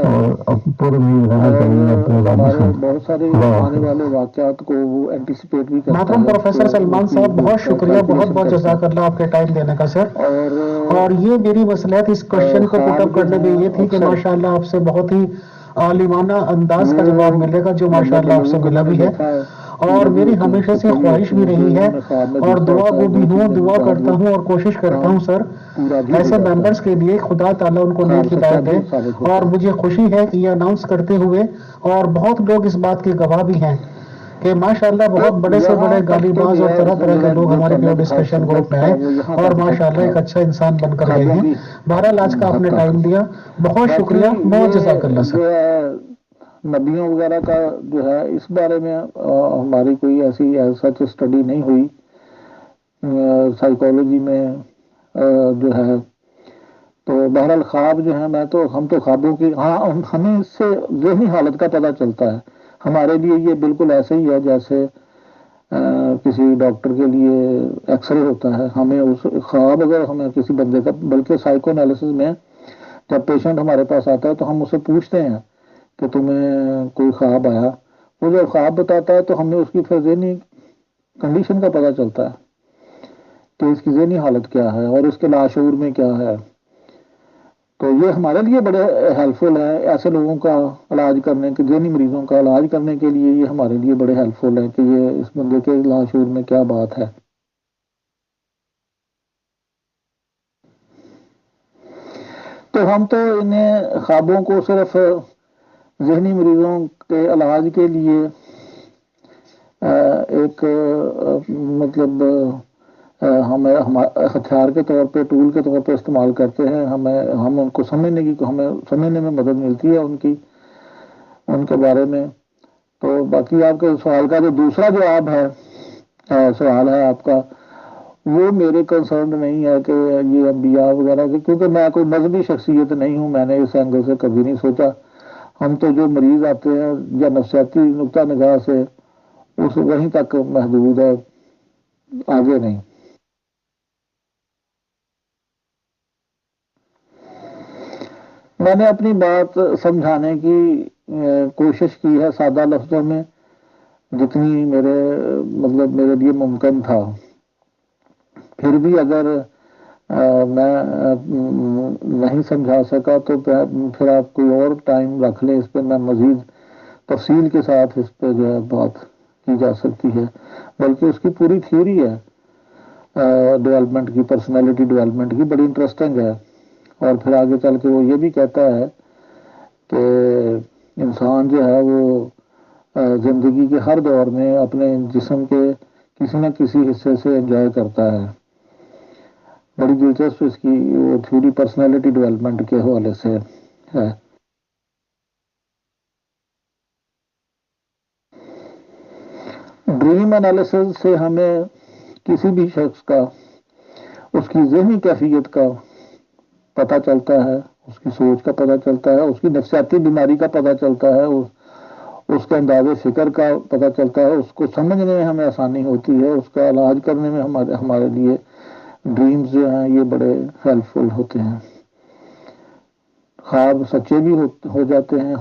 اور پر امید رہنا چاہیے اپنے رب سے. بہت سارے آنے والے واقعات کو وہ اینٹیسپیٹ بھی کرتا محترم پروفیسر سلمان صاحب, بہت شکریہ, بہت بہت جزاک اللہ آپ کے ٹائم دینے کا سر. اور یہ میری مصلحت اس کوشچن کو پٹ اپ کرنے میں یہ تھی کہ ماشاءاللہ آپ سے بہت ہی عالمانہ انداز کا جواب ملے گا جو ماشاءاللہ آپ سے ملا بھی ہے. اور میری ہمیشہ سے خواہش بھی رہی ہے اور دعا گو بھی ہوں, دعا کرتا ہوں اور کوشش کرتا ہوں سر ایسے ممبرس کے لیے خدا تعالیٰ ان کو نیک ہدایت دے. اور مجھے خوشی ہے کہ یہ اناؤنس کرتے ہوئے, اور بہت لوگ اس بات کے گواہ بھی ہیں کہ ماشاءاللہ بہت بڑے سے بڑے گالی باز اور طرح طرح کے لوگ ہمارے پیو ڈسکشن گروپ میں آئے اور ماشاءاللہ ایک اچھا انسان بن کر گئے ہیں. بہرحال آج کا آپ نے ٹائم دیا, بہت شکریہ, بہت جزاک اللہ سر. نبیوں وغیرہ کا جو ہے اس بارے میں ہماری کوئی ایسی سچ اسٹڈی نہیں ہوئی. سائیکالوجی میں جو ہے تو بہرحال خواب جو ہے ہم تو خوابوں کی ہمیں اس سے ذہنی حالت کا پتہ چلتا ہے. ہمارے لیے یہ بالکل ایسے ہی ہے جیسے کسی ڈاکٹر کے لیے ایکس رے ہوتا ہے. ہمیں اس خواب اگر ہمیں کسی بندے کا, بلکہ سائیکو انالیسس میں جب پیشنٹ ہمارے پاس آتا ہے تو ہم اسے پوچھتے ہیں کہ تمہیں کوئی خواب آیا. وہ جب خواب بتاتا ہے تو ہمیں اس کی پھر ذہنی کنڈیشن کا پتہ چلتا ہے کہ اس کی ذہنی حالت کیا ہے اور اس کے لاشعور میں کیا ہے. تو یہ ہمارے لیے بڑے ہیلپ فل ہے ایسے لوگوں کا علاج کرنے کے, ذہنی مریضوں کا علاج کرنے کے لیے یہ ہمارے لیے بڑے ہیلپ فل ہے کہ یہ اس بندے کے لاشعور میں کیا بات ہے. تو ہم تو انہیں خوابوں کو صرف ذہنی مریضوں کے علاج کے لیے ایک مطلب ہمیں ہتھیار کے طور پہ, ٹول کے طور پہ استعمال کرتے ہیں. ہم ان کو ہمیں سمجھنے میں مدد ملتی ہے ان کے بارے میں. تو باقی آپ کے سوال کا جو دوسرا جواب ہے, سوال ہے آپ کا, وہ میرے کنسرن نہیں ہے کہ یہ انبیاء وغیرہ کے, کیونکہ میں کوئی مذہبی شخصیت نہیں ہوں. میں نے اس اینگل سے کبھی نہیں سوچا. ہم تو جو مریض آتے ہیں یا نفسیاتی نقطہ نگاہ سے وہیں تک محدود ہے, آگے نہیں. میں نے اپنی بات سمجھانے کی کوشش کی ہے سادہ لفظوں میں جتنی میرے لیے ممکن تھا. پھر بھی اگر میں نہیں سمجھا سکا تو پھر آپ کوئی اور ٹائم رکھ لیں اس پہ, میں مزید تفصیل کے ساتھ اس پہ جو ہے بات کی جا سکتی ہے. بلکہ اس کی پوری تھیوری ہے ڈیولپمنٹ کی, پرسنالٹی ڈیولپمنٹ کی, بڑی انٹرسٹنگ ہے. اور پھر آگے چل کے وہ یہ بھی کہتا ہے کہ انسان جو ہے وہ زندگی کے ہر دور میں اپنے جسم کے کسی نہ کسی حصے سے انجوائے کرتا ہے. بڑی دلچسپ اس کی وہ تھیوری پرسنالٹی ڈیولپمنٹ کے حوالے سے ہے. ڈریم انالیسز سے ہمیں کسی بھی شخص کا اس کی ذہنی کیفیت کا پتہ چلتا ہے, اس کی سوچ کا پتہ چلتا ہے, اس کی نفسیاتی بیماری کا پتہ چلتا ہے, اس کے انداز فکر کا پتہ چلتا ہے, اس کو سمجھنے میں ہمیں آسانی ہوتی ہے, اس کا علاج کرنے میں ہمارے لیے ڈریمز جو ہیں یہ بڑے ہیلپ فل ہوتے ہیں. خواب سچے بھی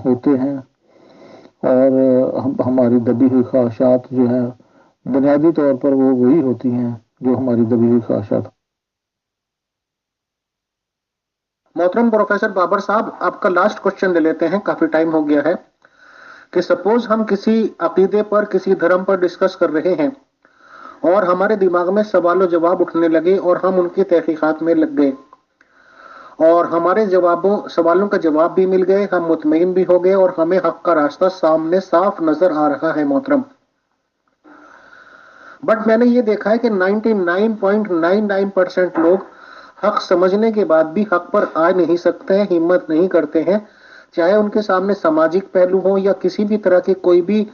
ہوتے ہیں اور ہماری دبی ہوئی خواہشات جو ہیں بنیادی طور پر وہی ہوتی ہیں جو ہماری دبی ہوئی خواہشات. محترم پروفیسر بابر صاحب, آپ کا لاسٹ کوشچن لے لیتے ہیں, کافی ٹائم ہو گیا ہے. کہ سپوز ہم کسی عقیدے پر, کسی دھرم پر ڈسکس کر رہے ہیں اور ہمارے دماغ میں سوال و جواب اٹھنے لگے اور ہم ان کی تحقیقات میں لگ گئے اور ہمارے سوالوں کا جواب بھی مل گئے، ہم مطمئن بھی ہو گئے اور ہمیں حق کا راستہ سامنے صاف نظر آ رہا ہے محترم۔ بٹ میں نے یہ دیکھا ہے کہ 99.99% لوگ حق سمجھنے کے بعد بھی حق پر آ نہیں سکتے ہیں، ہمت نہیں کرتے ہیں، چاہے ان کے سامنے سماجک پہلو ہوں یا کسی بھی طرح کی کوئی بھی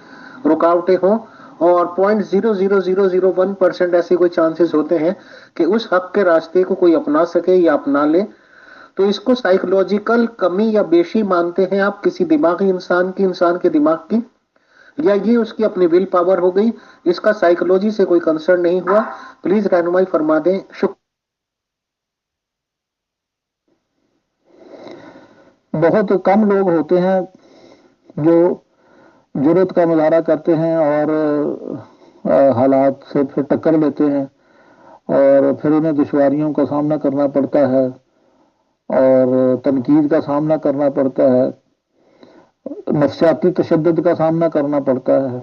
رکاوٹیں ہوں، اور 0.00001% ایسے کوئی چانسز ہوتے ہیں کہ اس حق کے راستے کو کوئی اپنا سکے یا اپنا لے۔ تو اس کو سائیکولوجیکل کمی یا بیشی مانتے ہیں آپ کسی دماغی انسان کے دماغ کی، یا یہ اس کی اپنی ول پاور ہو گئی، اس کا سائیکولوجی سے کوئی کنسرن نہیں ہوا؟ پلیز رہنمائی فرما دیں، بہت کم لوگ ہوتے ہیں جو جرات کا مظاہرہ کرتے ہیں اور حالات سے پھر ٹکر لیتے ہیں اور پھر انہیں دشواریوں کا سامنا کرنا پڑتا ہے اور تنقید کا سامنا کرنا پڑتا ہے، نفسیاتی تشدد کا سامنا کرنا پڑتا ہے،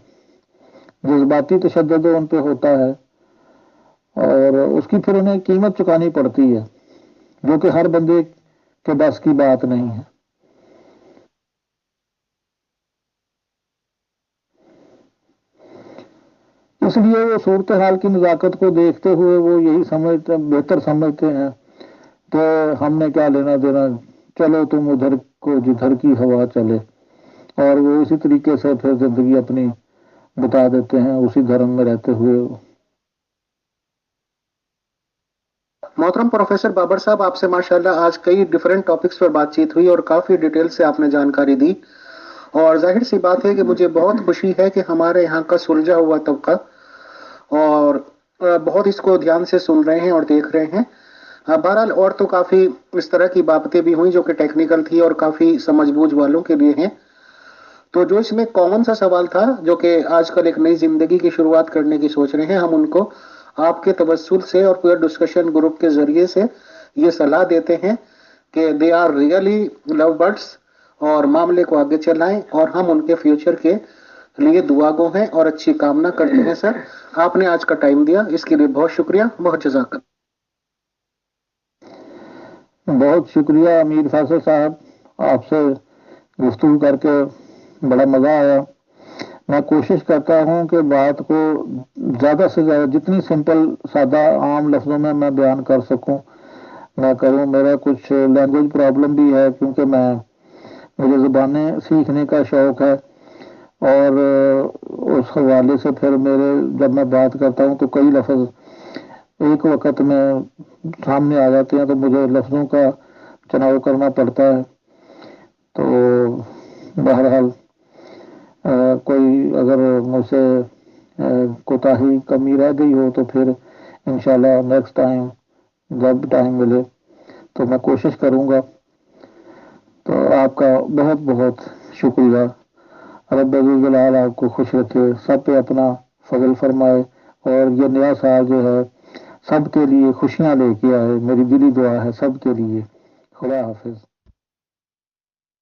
جذباتی تشدد ان پہ ہوتا ہے اور اس کی پھر انہیں قیمت چکانی پڑتی ہے، جو کہ ہر بندے کے بس کی بات نہیں ہے۔ اس لیے وہ صورتحال کی نزاکت کو دیکھتے ہوئے وہ یہی بہتر سمجھتے ہیں کہ ہم نے کیا لینا دینا، چلو تم ادھر کو جدھر کی ہوا چلے، اور وہ اسی طریقے سے پھر زندگی اپنی بتا دیتے ہیں اسی دھرم میں رہتے ہوئے۔ محترم پروفیسر بابر صاحب، آپ سے ماشاءاللہ آج کئی ڈیفرنٹ ٹاپکس پر بات چیت ہوئی اور کافی ڈیٹیل سے آپ نے جانکاری دی، اور ظاہر سی بات ہے کہ مجھے بہت خوشی ہے کہ ہمارے یہاں کا سلجھا ہوا طبقہ اور بہت اس کو دھیان سے سن رہے ہیں اور دیکھ رہے ہیں۔ بہرحال اور تو کافی اس طرح کی باتیں بھی ہوئی جو کہ ٹیکنیکل تھی اور کافی سمجھ بوجھ والوں کے لیے ہیں۔ تو جو اس میں کامن سا سوال تھا، جو کہ آج کل ایک نئی زندگی کی شروعات کرنے کی سوچ رہے ہیں، ہم ان کو آپ کے توسل سے اور پورے ڈسکشن گروپ کے ذریعے سے یہ صلاح دیتے ہیں کہ they are really love birds, اور معاملے کو آگے چلائیں، اور ہم ان کے فیوچر کے لیے دعا گو ہیں اور اچھی کامنا کرتے ہیں۔ سر، آپ نے آج کا ٹائم دیا، اس کے لیے بہت شکریہ، بہت جزاک اللہ۔ بہت شکریہ امیر فیصل صاحب، آپ سے گفتگو کر کے بڑا مزہ آیا۔ میں کوشش کرتا ہوں کہ بات کو زیادہ سے زیادہ جتنی سمپل سادہ عام لفظوں میں بیان کر سکوں میں کروں۔ میرا کچھ لینگویج پرابلم بھی ہے کیونکہ مجھے زبانیں سیکھنے کا شوق ہے، اور اس حوالے سے پھر جب میں بات کرتا ہوں تو کئی لفظ ایک وقت میں سامنے آ جاتے ہیں تو مجھے لفظوں کا چناؤ کرنا پڑتا ہے۔ تو بہرحال کوئی اگر مجھ سے کوتاہی کمی رہ گئی ہو تو پھر انشاءاللہ نیکسٹ ٹائم جب ٹائم ملے تو میں کوشش کروں گا۔ تو آپ کا بہت بہت شکریہ۔ رب الجلال آپ کو خوش رکھے، سب پہ اپنا فضل فرمائے، اور یہ نیا سال جو ہے سب کے لیے خوشیاں لے کے آئے، میری دلی دعا ہے سب کے لیے۔ خدا حافظ۔